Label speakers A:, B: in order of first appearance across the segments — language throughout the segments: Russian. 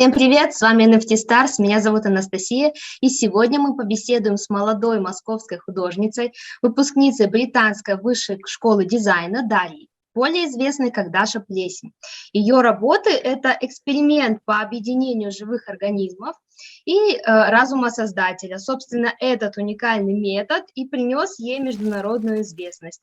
A: Всем привет, с вами NFT Stars, меня зовут Анастасия, и сегодня мы побеседуем с молодой московской художницей, выпускницей британской высшей школы дизайна Дарьей, более известной как Даша Плесень. Ее работы – это эксперимент по объединению живых организмов и разума создателя. Собственно, этот уникальный метод и принес ей международную известность.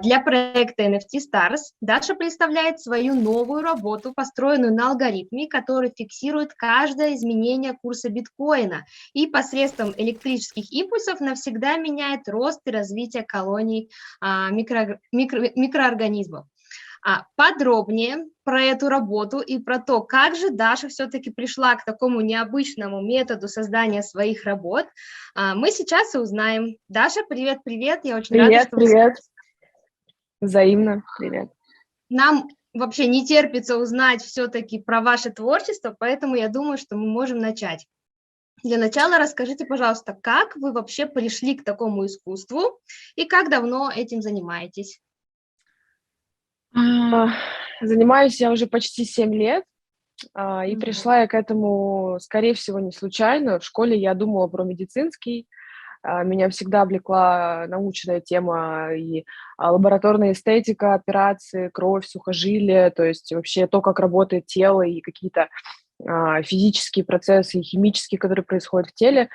A: Для проекта NFT Stars Даша представляет свою новую работу, построенную на алгоритме, который фиксирует каждое изменение курса биткоина и посредством электрических импульсов навсегда меняет рост и развитие колоний микроорганизмов. Подробнее про эту работу и про то, как же Даша все-таки пришла к такому необычному методу создания своих работ, мы сейчас и узнаем. Даша, привет-привет, я очень рада,
B: Привет,
A: что вы...
B: привет. Взаимно, привет.
A: Нам вообще не терпится узнать все-таки про ваше творчество, поэтому я думаю, что мы можем начать. Для начала расскажите, пожалуйста, как вы вообще пришли к такому искусству и как давно этим занимаетесь?
B: Занимаюсь я уже почти 7 лет, и пришла я к этому, скорее всего, не случайно. В школе я думала про медицинский, меня всегда влекла научная тема и лабораторная эстетика, операции, кровь, сухожилия, то есть вообще то, как работает тело и какие-то физические процессы и химические, которые происходят в теле.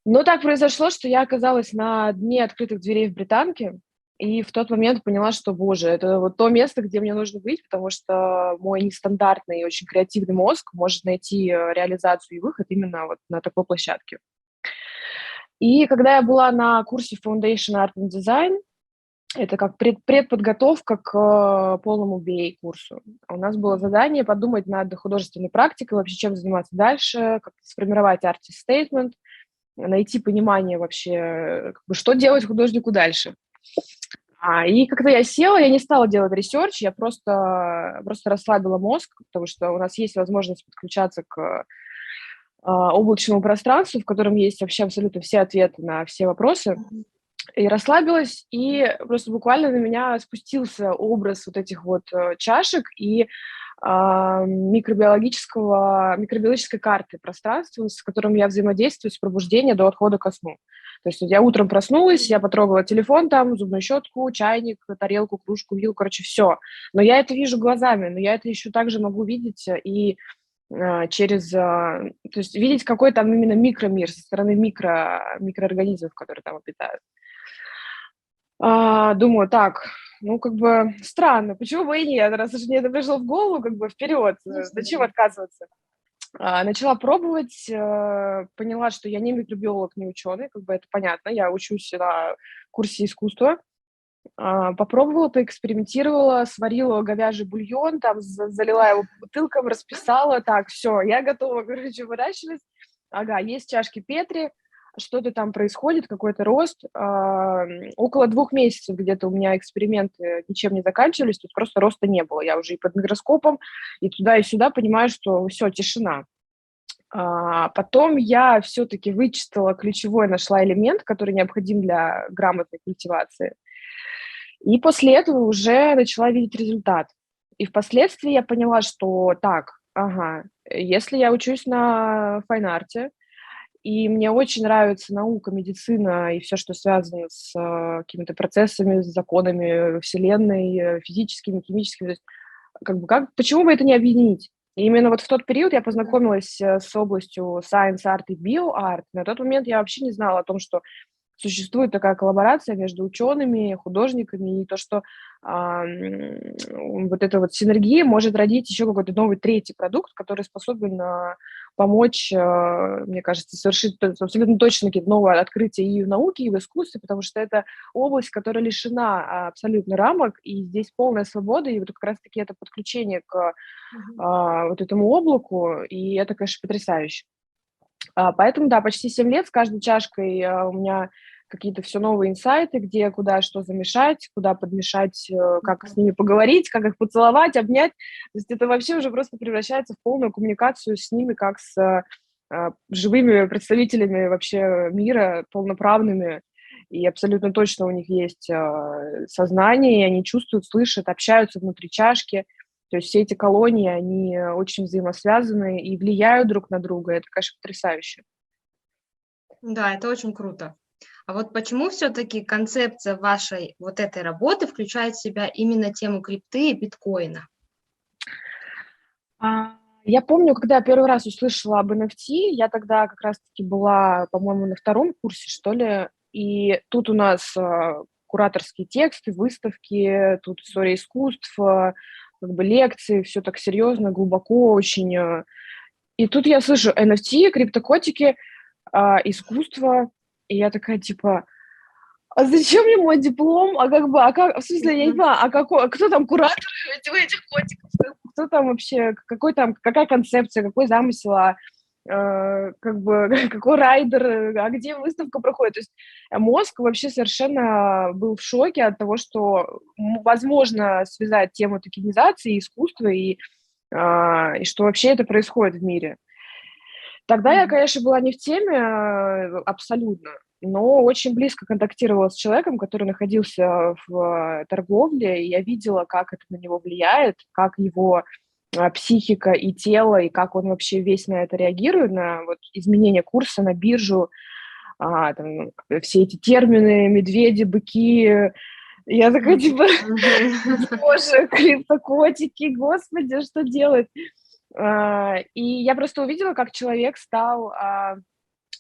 B: Но так произошло, что я оказалась на дне открытых дверей в Британке, и в тот момент поняла, что, боже, это вот то место, где мне нужно быть, потому что мой нестандартный и очень креативный мозг может найти реализацию и выход именно вот на такой площадке. И когда я была на курсе Foundation Art and Design, это как предподготовка к полному BA-курсу. У нас было задание подумать над художественной практикой, вообще чем заниматься дальше, как сформировать artist statement, найти понимание вообще, как бы, что делать художнику дальше. И когда я села, я не стала делать ресерч, я просто расслабила мозг, потому что у нас есть возможность подключаться к облачному пространству, в котором есть вообще абсолютно все ответы на все вопросы. И расслабилась, и просто буквально на меня спустился образ вот этих вот чашек и микробиологической карты пространства, с которым я взаимодействую с пробуждения до отхода ко сну. То есть я утром проснулась, я потрогала телефон там, зубную щетку, чайник, тарелку, кружку, вилку, короче, все. Но я это вижу глазами, но я это еще также могу видеть и то есть видеть какой там именно микромир со стороны микроорганизмов, которые там обитают. Думаю, так, ну, как бы странно, почему бы и нет, раз уж мне это пришло в голову, как бы вперед, зачем отказываться? Начала пробовать, поняла, что я не микробиолог, не ученый, как бы это понятно, я учусь на курсе искусства. Попробовала, поэкспериментировала, сварила говяжий бульон, там залила его бутылкам, расписала, так, все, я готова, короче, выращивать. Ага, есть чашки Петри, что-то там происходит, какой-то рост. Около 2 месяцев где-то у меня эксперименты ничем не заканчивались, то есть просто роста не было. Я уже и под микроскопом, и туда, и сюда понимаю, что все, тишина. Потом я все-таки вычитала ключевой, нашла элемент, который необходим для грамотной культивации. И после этого уже начала видеть результат. И впоследствии я поняла, что так, если я учусь на файн-арте, и мне очень нравится наука, медицина и все, что связано с какими-то процессами, с законами Вселенной, физическими, химическими, то есть почему бы это не объединить? И именно вот в тот период я познакомилась с областью science art и bio-art. На тот момент я вообще не знала о том, что существует такая коллаборация между учеными, художниками, и то, что вот эта вот синергия может родить еще какой-то новый третий продукт, который способен помочь, мне кажется, совершить абсолютно точно какие-то новые открытия и в науке, и в искусстве, потому что это область, которая лишена абсолютно рамок, и здесь полная свобода, и вот как раз-таки это подключение к вот этому облаку, и это, конечно, потрясающе. Поэтому, да, почти 7 лет с каждой чашкой у меня какие-то все новые инсайты, где, куда, что замешать, куда подмешать, как с ними поговорить, как их поцеловать, обнять. То есть это вообще уже просто превращается в полную коммуникацию с ними, как с живыми представителями вообще мира, полноправными. И абсолютно точно у них есть сознание, и они чувствуют, слышат, общаются внутри чашки. То есть все эти колонии, они очень взаимосвязаны и влияют друг на друга. Это, конечно, потрясающе.
A: Да, это очень круто. А вот почему все-таки концепция вашей вот этой работы включает в себя именно тему крипты и биткоина?
B: Я помню, когда я первый раз услышала об NFT, я тогда как раз-таки была, по-моему, на втором курсе, что ли, и тут у нас кураторские тексты, выставки, тут история искусств, как бы лекции, все так серьезно, глубоко очень. И тут я слышу NFT, криптокотики, искусство, и я такая, типа, а зачем мне мой диплом? А как бы, а как, в смысле, я не
A: Мгм.
B: понимаю, а какой, кто там куратор этих котиков? Кто там вообще, какой там, какая концепция, какой замысел, как бы, какой райдер, а где выставка проходит? То есть мозг вообще совершенно был в шоке от того, что возможно связать тему токенизации, искусства и что вообще это происходит в мире. Тогда я,
A: Мгм.
B: конечно, была не в теме, абсолютно, но очень близко контактировала с человеком, который находился в торговле, и я видела, как это на него влияет, как его психика и тело, и как он вообще весь на это реагирует, на вот изменение курса, на биржу, там, все эти термины, медведи, быки. Я такая,
A: Мгм.
B: типа,
A: Мгм.
B: боже, криптокотики, господи, что делать? И я просто увидела, как человек стал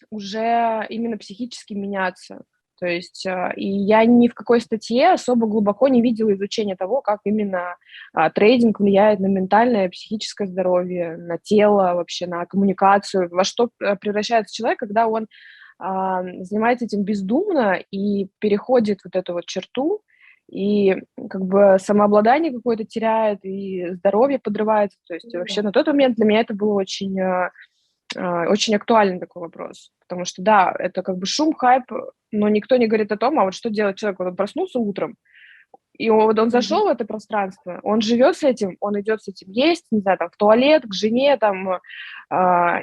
B: уже именно психически меняться. То есть, и я ни в какой статье особо глубоко не видела изучения того, как именно трейдинг влияет на ментальное, психическое здоровье, на тело, вообще на коммуникацию, во что превращается человек, когда он занимается этим бездумно и переходит вот эту вот черту, и как бы самообладание какое-то теряет, и здоровье подрывается. То есть
A: Ну
B: вообще
A: да.
B: на тот момент для меня это было очень актуальный такой вопрос. Потому что, да, это как бы шум, хайп, но никто не говорит о том, а вот что делать человек. Вот он проснулся утром, и вот он
A: Мгм.
B: зашел в это пространство, он живет с этим, он идет с этим есть, не знаю, там, в туалет, к жене, там,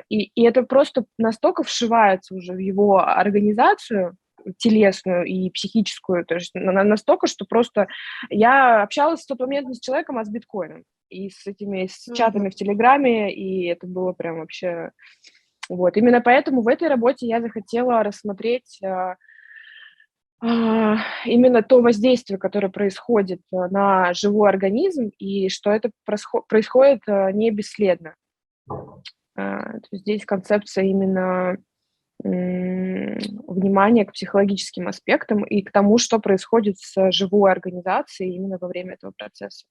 B: и это просто настолько вшивается уже в его организацию телесную и психическую, то есть настолько, что просто я общалась в тот момент не с человеком, а с биткоином, и с этими, с
A: Мгм.
B: чатами в Телеграме, и это было прям вообще... Вот, именно поэтому в этой работе я захотела рассмотреть именно то воздействие, которое происходит на живой организм, и что это происходит не бесследно. То есть здесь концепция именно внимания к психологическим аспектам и к тому, что происходит с живой организацией именно во время этого процесса.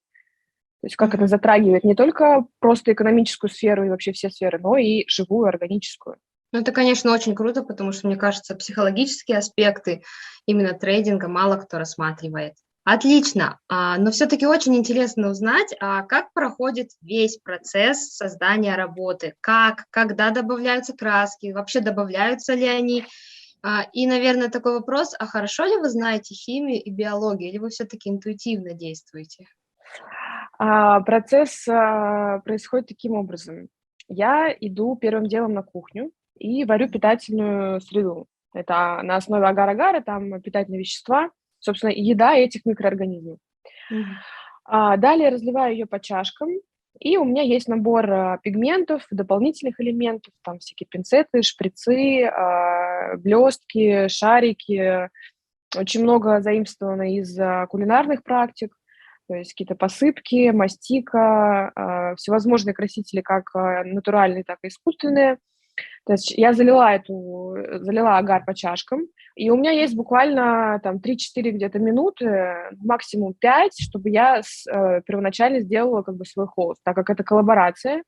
B: То есть как это
A: Мгм.
B: затрагивает не только просто экономическую сферу и вообще все сферы, но и живую, органическую.
A: Ну, это, конечно, очень круто, потому что, мне кажется, психологические аспекты именно трейдинга мало кто рассматривает. Отлично, но все-таки очень интересно узнать, как проходит весь процесс создания работы, как, когда добавляются краски, вообще добавляются ли они. И, наверное, такой вопрос, а хорошо ли вы знаете химию и биологию, или вы все-таки интуитивно действуете?
B: Процесс происходит таким образом. Я иду первым делом на кухню и варю питательную среду. Это на основе агар-агара, там питательные вещества, собственно, еда этих микроорганизмов.
A: Мгм.
B: Далее разливаю ее по чашкам, и у меня есть набор пигментов, дополнительных элементов, там всякие пинцеты, шприцы, блестки, шарики. Очень много заимствовано из кулинарных практик, то есть какие-то посыпки, мастика, всевозможные красители, как натуральные, так и искусственные. То есть я залила агар по чашкам, и у меня есть буквально там 3-4 где-то минуты, максимум 5, чтобы я первоначально сделала как бы свой холст, так как это коллаборация.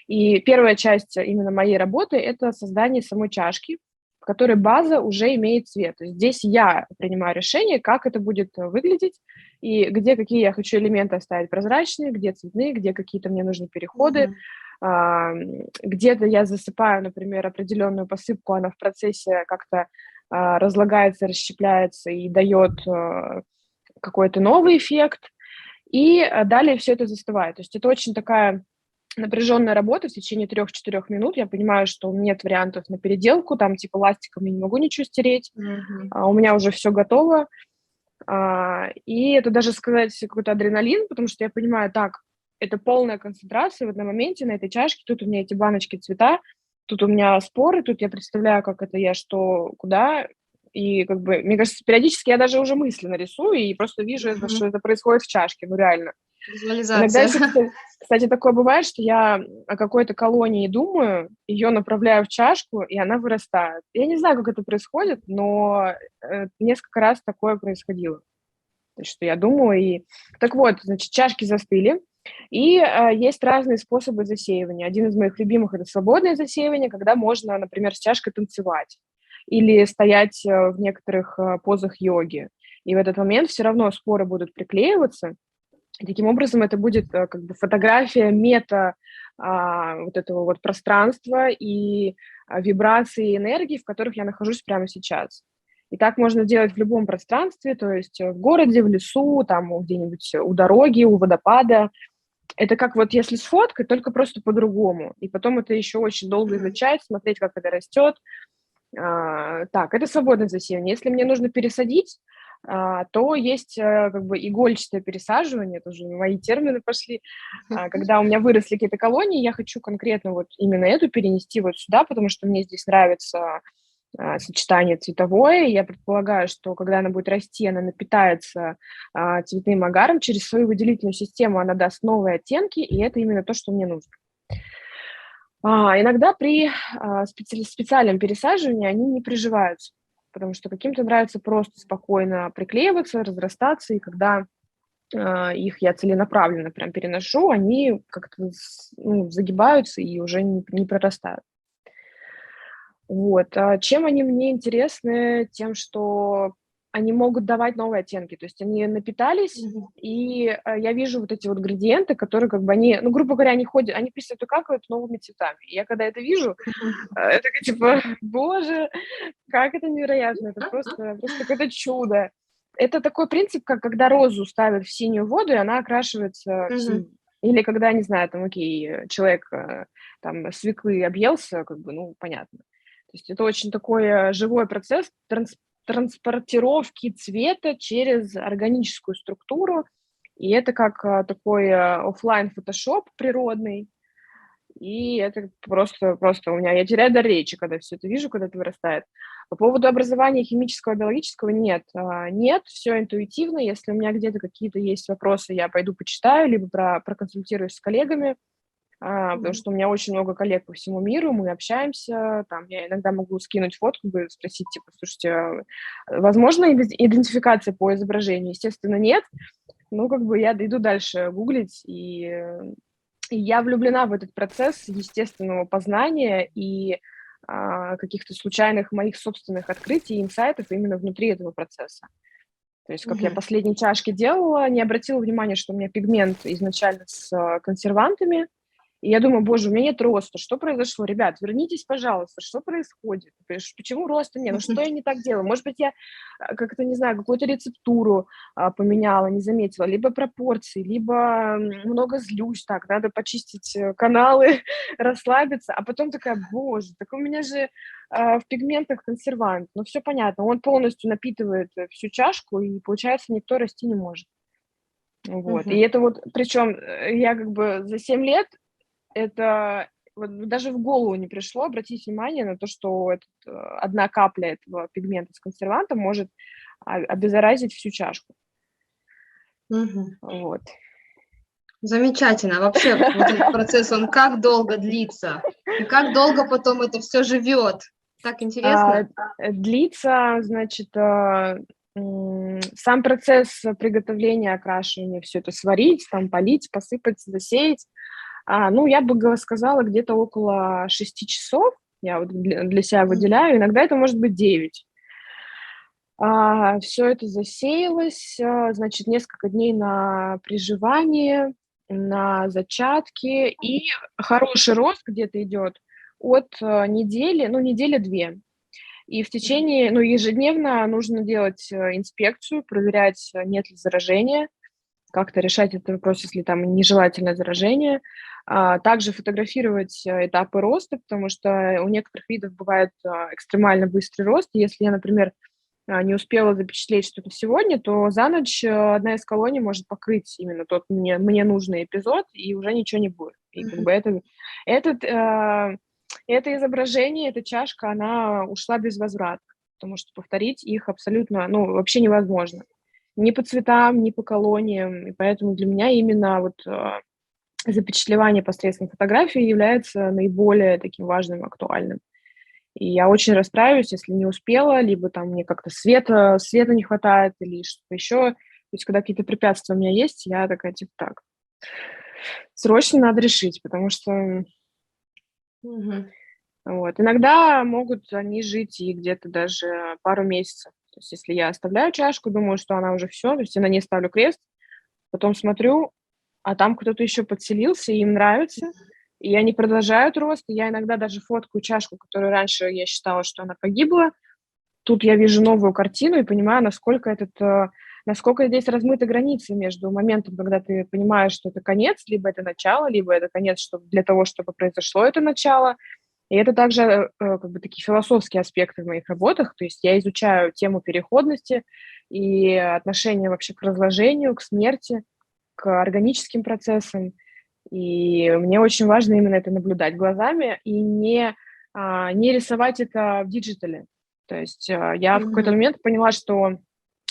B: И первая часть именно моей работы — это создание самой чашки, в которой база уже имеет цвет. То есть здесь я принимаю решение, как это будет выглядеть, и где какие я хочу элементы оставить прозрачные, где цветные, где какие-то мне нужны переходы.
A: Мгм.
B: Где-то я засыпаю, например, определенную посыпку, она в процессе как-то разлагается, расщепляется и дает какой-то новый эффект. И далее все это застывает. То есть это очень такая напряженная работа в течение 3-4 минут. Я понимаю, что у меня нет вариантов на переделку, там типа ластиком я не могу ничего стереть,
A: Мгм.
B: у меня уже все готово. И это даже сказать какой-то адреналин, потому что я понимаю, так, это полная концентрация вот на моменте, на этой чашке. Тут у меня эти баночки цвета, тут у меня споры, тут я представляю, как это я, что, куда. И как бы, мне кажется, периодически я даже уже мысленно рисую и просто вижу, что
A: Мгм.
B: это происходит в чашке, ну реально. Иногда
A: Визуализация.
B: еще, кстати, такое бывает, что я о какой-то колонии думаю, ее направляю в чашку, и она вырастает. Я не знаю, как это происходит, но несколько раз такое происходило. То есть, что я думаю, и... Так вот, значит, чашки застыли, и есть разные способы засеивания. Один из моих любимых – это свободное засеивание, когда можно, например, с чашкой танцевать или стоять в некоторых позах йоги. И в этот момент все равно споры будут приклеиваться, и таким образом это будет как бы фотография мета вот этого вот пространства и вибрации и энергии, в которых я нахожусь прямо сейчас. И так можно делать в любом пространстве, то есть в городе, в лесу, там где-нибудь у дороги, у водопада. Это как вот если с фоткой, только просто по-другому. И потом это еще очень долго
A: Мгм.
B: изучать, смотреть, как это растет. Так, это свободное засеивание. Если мне нужно пересадить, то есть как бы игольчатое пересаживание, это уже мои термины пошли. Когда у меня выросли какие-то колонии, я хочу конкретно вот именно эту перенести вот сюда, потому что мне здесь нравится сочетание цветовое. Я предполагаю, что когда она будет расти, она напитается цветным агаром, через свою выделительную систему она даст новые оттенки, и это именно то, что мне нужно. Иногда при специальном пересаживании они не приживаются, потому что каким-то нравится просто спокойно приклеиваться, разрастаться, и когда их я целенаправленно прям переношу, они как-то загибаются и уже не прорастают. Вот. Чем они мне интересны? Тем, что они могут давать новые оттенки. То есть они напитались,
A: Мгм.
B: и я вижу вот эти вот градиенты, которые как бы они, ну, грубо говоря, они ходят, они писают и какают новыми цветами. И я когда это вижу, я такая типа: «Боже, как это невероятно! Это просто какое-то чудо!» Это такой принцип, как когда розу ставят в синюю воду, и она окрашивается в
A: Мгм.
B: синий. Или когда, не знаю, там, окей, человек там свеклы объелся, как бы, ну, понятно. То есть это очень такой живой процесс транспортировки цвета через органическую структуру. И это как такой оффлайн фотошоп природный, и это просто у меня я теряю дар речи, когда все это вижу, когда это вырастает. По поводу образования химического, биологического нет. Нет, все интуитивно. Если у меня где-то какие-то есть вопросы, я пойду почитаю, либо проконсультируюсь с коллегами, потому
A: Мгм.
B: что у меня очень много коллег по всему миру, мы общаемся, там я иногда могу скинуть фотку, спросить, типа: «Слушайте, возможно идентификация по изображению?» Естественно, нет. Ну, как бы я иду дальше гуглить, и я влюблена в этот процесс естественного познания и каких-то случайных моих собственных открытий и инсайтов именно внутри этого процесса. То есть, как я
A: Мгм.
B: последние чашки делала, не обратила внимания, что у меня пигмент изначально с консервантами, и я думаю: «Боже, у меня нет роста, что произошло? Ребят, вернитесь, пожалуйста, что происходит? Почему роста нет? Ну что я не так делаю? Может быть, я как-то, не знаю, какую-то рецептуру поменяла, не заметила, либо пропорции, либо много злюсь, так, надо почистить каналы, расслабиться». А потом такая: «Боже, так у меня же в пигментах консервант». Ну все понятно, он полностью напитывает всю чашку, и получается никто расти не может. Вот. И
A: Мгм.
B: это вот, причем я как бы за 7 лет это вот даже в голову не пришло обратить внимание на то, что одна капля этого пигмента с консервантом может обеззаразить всю чашку.
A: Мгм.
B: Вот.
A: Замечательно. Вообще, вот этот процесс, он как долго длится? И как долго потом это все живет? Так
B: А,
A: интересно.
B: Длится, значит, сам процесс приготовления, окрашивания, все это сварить, там полить, посыпать, засеять. Ну, я бы сказала, где-то около 6 часов я вот для себя
A: Мгм.
B: выделяю. Иногда это может быть 9. Все это засеялось, значит, несколько дней на приживание, на зачатки, и хороший рост где-то идет от недели, ну, недели 2. И в
A: Мгм.
B: течение, ну, ежедневно нужно делать инспекцию, проверять, нет ли заражения, как-то решать этот вопрос, если там нежелательное заражение. Также фотографировать этапы роста, потому что у некоторых видов бывает экстремально быстрый рост. Если я, например, не успела запечатлеть что-то сегодня, то за ночь одна из колоний может покрыть именно тот мне нужный эпизод, и уже ничего не будет. И как
A: Мгм.
B: бы это изображение, эта чашка, она ушла без возврата, потому что повторить их абсолютно, ну, вообще невозможно. Ни по цветам, ни по колониям. И поэтому для меня именно вот запечатлевание посредством фотографии является наиболее таким важным, актуальным. И я очень расстраиваюсь, если не успела, либо там мне как-то света не хватает или что-то еще. То есть когда какие-то препятствия у меня есть, я такая типа так, срочно надо решить, потому что
A: Мгм.
B: вот. Иногда могут они жить и где-то даже пару месяцев. То есть если я оставляю чашку, думаю, что она уже все, то есть я на ней ставлю крест, потом смотрю, а там кто-то еще подселился, и им нравится, и они продолжают рост. И я иногда даже фоткаю чашку, которую раньше я считала, что она погибла. Тут я вижу новую картину и понимаю, насколько здесь размыты границы между моментом, когда ты понимаешь, что это конец, либо это начало, либо это конец для того, чтобы произошло это начало. И это также, как бы такие философские аспекты в моих работах. То есть я изучаю тему переходности и отношение вообще к разложению, к смерти, к органическим процессам. И мне очень важно именно это наблюдать глазами и не рисовать это в диджитале. То есть я в какой-то
A: Мгм.
B: момент поняла, что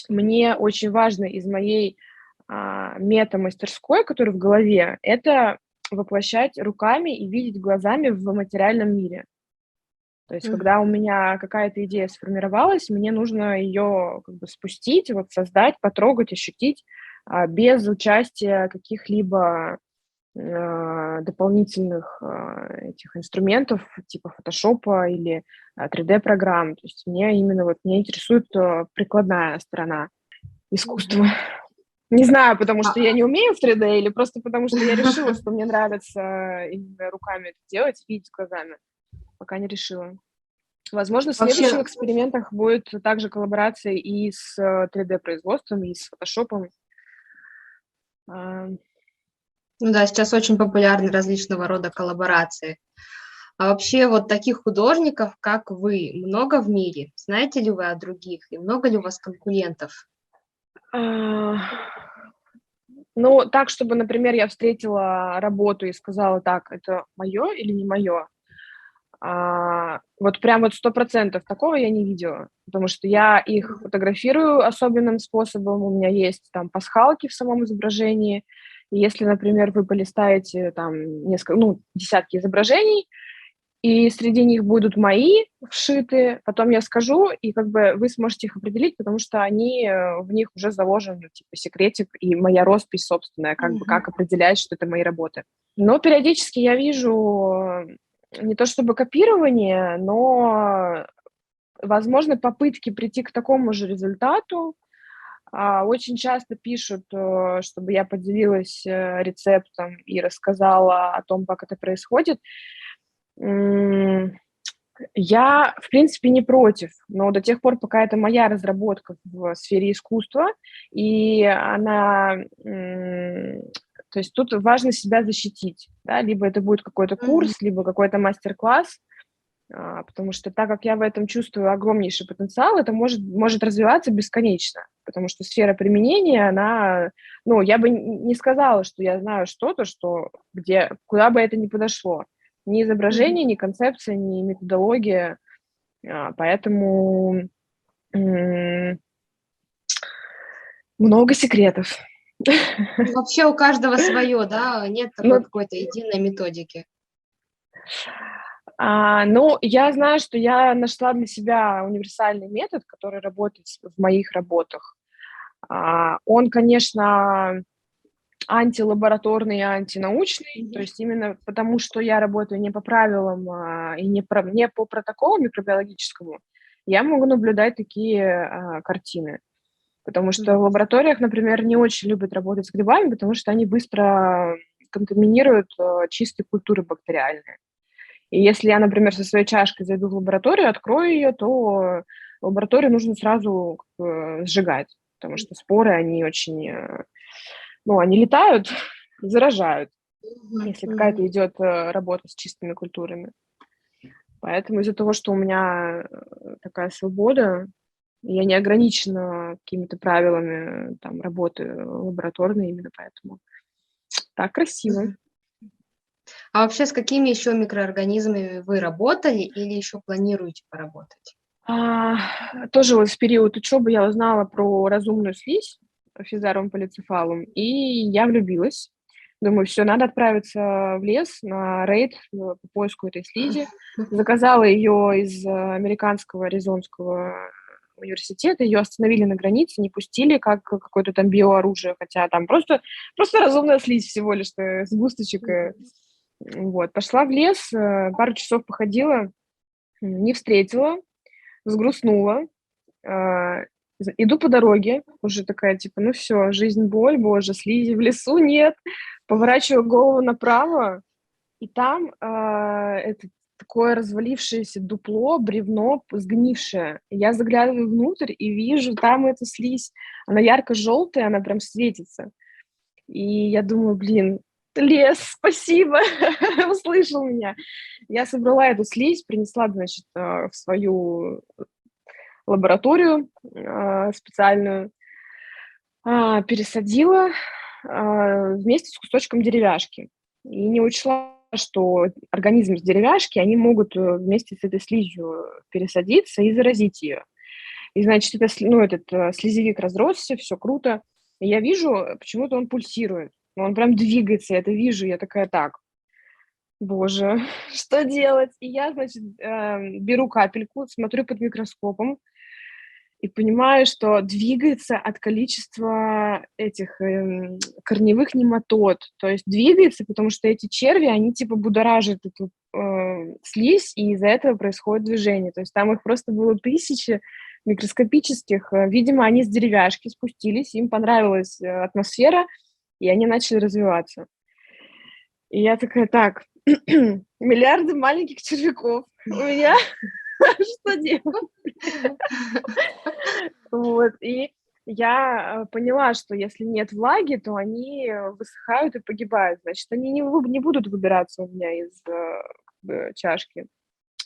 B: мне очень важно из моей мета-мастерской, которая в голове, это воплощать руками и видеть глазами в материальном мире. То есть,
A: Мгм.
B: когда у меня какая-то идея сформировалась, мне нужно ее как бы спустить, вот создать, потрогать, ощутить, без участия каких-либо дополнительных этих инструментов типа фотошопа или 3D-программ. То есть меня интересует прикладная сторона искусства.
A: Мгм.
B: Не знаю, потому
A: А,
B: что я не умею в 3D или просто потому что я решила, что мне нравится именно руками это делать, видеть глазами. Пока не решила. Возможно, в следующих
A: Вообще,
B: экспериментах будет также коллаборация и с 3D-производством, и с фотошопом. А,
A: ну да, сейчас очень популярны различного рода коллаборации. А вообще вот таких художников, как вы, много в мире? Знаете ли вы о других? И много ли у вас конкурентов?
B: а, Ну, так, чтобы, например, я встретила работу и сказала: "Так, это мое или не мое?" Вот прям вот 100% такого я не видела, потому что я их
A: Мгм.
B: фотографирую особенным способом. У меня есть там пасхалки в самом изображении. И если, например, вы полистаете там десятки изображений, и среди них будут мои вшиты. Потом я скажу, и как бы вы сможете их определить, потому что в них уже заложен, типа, секретик и моя роспись собственная, как бы
A: Мгм.
B: как определять, что это мои работы. Но периодически я вижу не то чтобы копирование, но, возможно, попытки прийти к такому же результату. Очень часто пишут, чтобы я поделилась рецептом и рассказала о том, как это происходит. М, я, в принципе, не против, но до тех пор, пока это моя разработка в сфере искусства, и то есть тут важно себя защитить, да, либо это будет какой-то
A: Мгм.
B: курс, либо какой-то мастер-класс, потому что так как я в этом чувствую огромнейший потенциал, это может развиваться бесконечно, потому что сфера применения, я бы не сказала, что я знаю что-то, куда бы это ни подошло. Ни
A: Мгм.
B: изображение, ни концепция, ни методология. Поэтому м, много секретов.
A: Ну, вообще у каждого свое, да, нет такой
B: Ну,
A: какой-то единой методики.
B: я знаю, что я нашла для себя универсальный метод, который работает в моих работах. Он, конечно, антилабораторный и антинаучный, то
A: Мгм.
B: есть именно потому, что я работаю не по правилам, и не по протоколу микробиологическому, я могу наблюдать такие, картины. Потому что в
A: Мгм.
B: лабораториях, например, не очень любят работать с грибами, потому что они быстро контаминируют, чистые культуры бактериальные. И если я, например, со своей чашкой зайду в лабораторию, открою ее, то лабораторию нужно сразу как бы сжигать, потому что споры, они очень, они летают, заражают,
A: Мгм.
B: если
A: Мгм.
B: какая-то идет работа с чистыми культурами. Поэтому из-за того, что у меня такая свобода, Я не ограничена какими-то правилами там работы лабораторной именно поэтому. Так красиво.
A: Мгм. А вообще с какими еще микроорганизмами вы работали или еще планируете поработать?
B: А, Тоже вот в период учебы я узнала про разумную слизь, Физариум полицефалум, и я влюбилась. Думаю, все, надо отправиться в лес на рейд по поиску этой слизи. Заказала ее из американского Аризонского университета, ее остановили на границе, не пустили как какое-то там биооружие, хотя там просто разумная слизь всего лишь, сгусточек. Вот. Пошла в лес, пару часов походила, не встретила, взгрустнула. А, Иду по дороге, уже такая, типа, ну все, жизнь, боль, боже, слизи в лесу нет. Поворачиваю голову направо, и там это такое развалившееся дупло, бревно сгнившее. Я заглядываю внутрь и вижу там эту слизь. Она ярко-желтая, она прям светится. И я думаю, блин, лес, спасибо, услышал меня. Я собрала эту слизь, принесла, значит, в свою лабораторию специальную, пересадила вместе с кусочком деревяшки. И не учла, что организмы с деревяшки, они могут вместе с этой слизью пересадиться и заразить ее. И, значит, этот слизевик разросся, все круто. И я вижу, почему-то он пульсирует. Он прям двигается, я это вижу, я такая, так, боже, что делать? И я, значит, беру капельку, смотрю под микроскопом, и понимаю, что двигается от количества этих корневых нематод. То есть двигается, потому что эти черви, они типа будоражат эту слизь, и из-за этого происходит движение. То есть там их просто было тысячи микроскопических. Видимо, они с деревяшки спустились, им понравилась атмосфера, и они начали развиваться. И я такая, так, миллиарды маленьких червяков. У меня что делать? Вот, и я поняла, что если нет влаги, то они высыхают и погибают. Значит, они не будут выбираться у меня из как бы чашки.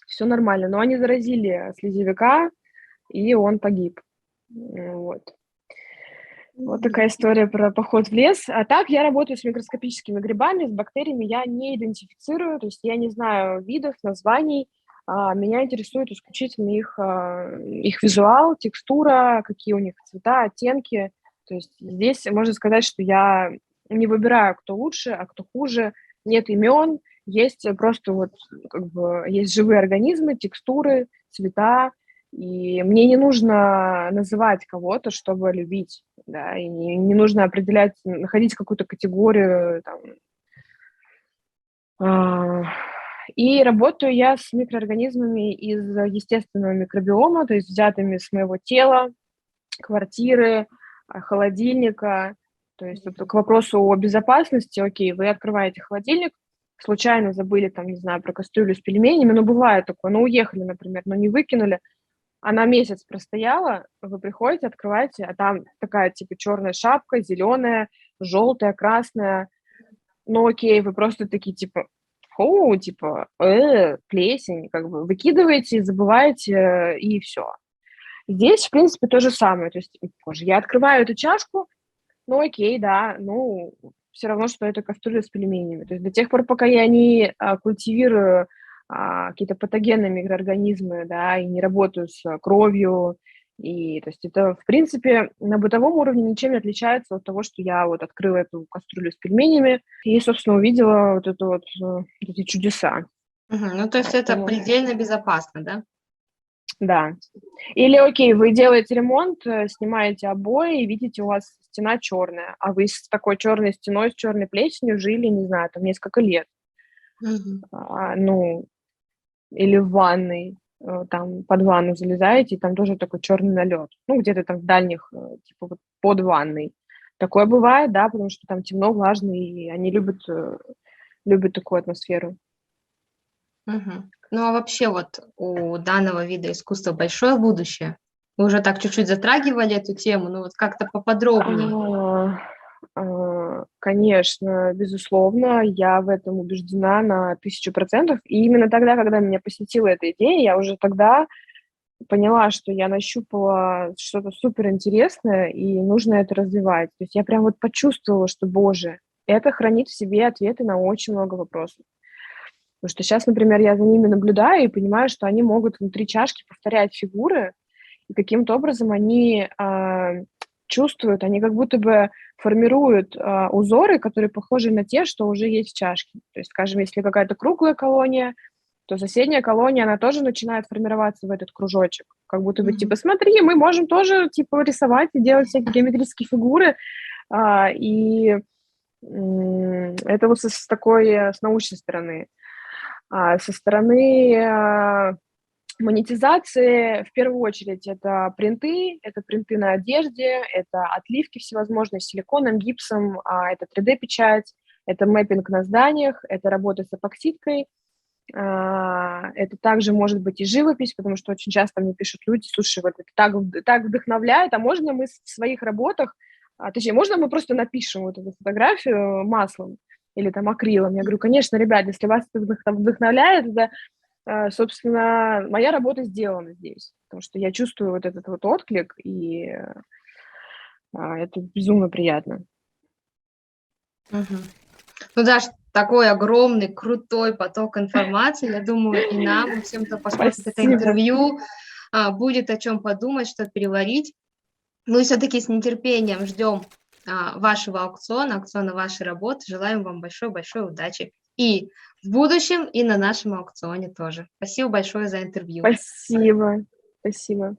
B: Все нормально. Но они заразили слизевика, и он погиб. Вот. Вот такая история про поход в лес. А так я работаю с микроскопическими грибами, с бактериями я не идентифицирую, то есть я не знаю видов, названий. Меня интересует исключительно их визуал, текстура, какие у них цвета, оттенки. То есть здесь можно сказать, что я не выбираю, кто лучше, а кто хуже. Нет имен, есть просто вот как бы есть живые организмы, текстуры, цвета. И мне не нужно называть кого-то, чтобы любить, да, и не нужно определять, находить какую-то категорию, там. И работаю я с микроорганизмами из естественного микробиома, то есть взятыми с моего тела, квартиры, холодильника. То есть вот к вопросу о безопасности, окей, вы открываете холодильник, случайно забыли, там, не знаю, про кастрюлю с пельменями, ну, бывает такое, ну, уехали, например, но не выкинули, она месяц простояла, вы приходите, открываете, а там такая, типа, черная шапка, зеленая, желтая, красная. Ну, окей, вы просто такие, типа, фу, типа, плесень, как бы выкидываете, забываете, и все. Здесь, в принципе, то же самое. То есть, боже, я открываю эту чашку, ну, окей, да, ну, все равно, что это кастрюля с пельменями. То есть до тех пор, пока я не культивирую какие-то патогенные микроорганизмы, да, и не работаю с кровью, и, то есть это, в принципе, на бытовом уровне ничем не отличается от того, что я вот открыла эту кастрюлю с пельменями и, собственно, увидела вот эти чудеса.
A: Мгм. Ну, то есть это
B: Поэтому,
A: предельно безопасно, да?
B: да. Или, окей, вы делаете ремонт, снимаете обои и видите, у вас стена черная, а вы с такой черной стеной, с черной плесенью жили, не знаю, там несколько лет.
A: Мгм.
B: Ну, или в ванной, там под ванну залезаете, и там тоже такой черный налет. Ну, где-то там в дальних, типа вот под ванной. Такое бывает, да, потому что там темно, влажно, и они любят такую атмосферу.
A: Мгм. Ну, а вообще вот у данного вида искусства большое будущее? Вы уже так чуть-чуть затрагивали эту тему, но вот как-то поподробнее.
B: Конечно, безусловно, я в этом убеждена на 1000%. И именно тогда, когда меня посетила эта идея, я уже тогда поняла, что я нащупала что-то суперинтересное, и нужно это развивать. То есть я прям вот почувствовала, что, боже, это хранит в себе ответы на очень много вопросов. Потому что сейчас, например, я за ними наблюдаю и понимаю, что они могут внутри чашки повторять фигуры, и каким-то образом они чувствуют, они как будто бы формируют узоры, которые похожи на те, что уже есть в чашке. То есть, скажем, если какая-то круглая колония, то соседняя колония, она тоже начинает формироваться в этот кружочек. Как будто бы, типа, смотри, мы можем тоже, типа, рисовать и делать всякие геометрические фигуры. Это вот с такой, с научной стороны. Со стороны монетизации, в первую очередь, это принты на одежде, это отливки всевозможные силиконом, гипсом, это 3D-печать, это мэппинг на зданиях, это работа с эпоксидкой, это также может быть и живопись, потому что очень часто мне пишут люди: слушай, вот это так вдохновляет, а можно мы в своих работах, точнее, можно мы просто напишем вот эту фотографию маслом или там акрилом? Я говорю, конечно, ребят, если вас это вдохновляет, это, собственно, моя работа сделана здесь, потому что я чувствую вот этот вот отклик, и это безумно приятно.
A: Мгм. Ну, Даш, такой огромный, крутой поток информации. Я думаю, и нам, и всем, кто посмотрит это
B: Спасибо.
A: интервью, будет о чем подумать, что переварить. Ну и все-таки с нетерпением ждем вашего аукциона вашей работы. Желаем вам большой-большой удачи. И в будущем, и на нашем аукционе тоже. Спасибо большое за интервью.
B: Спасибо. Спасибо.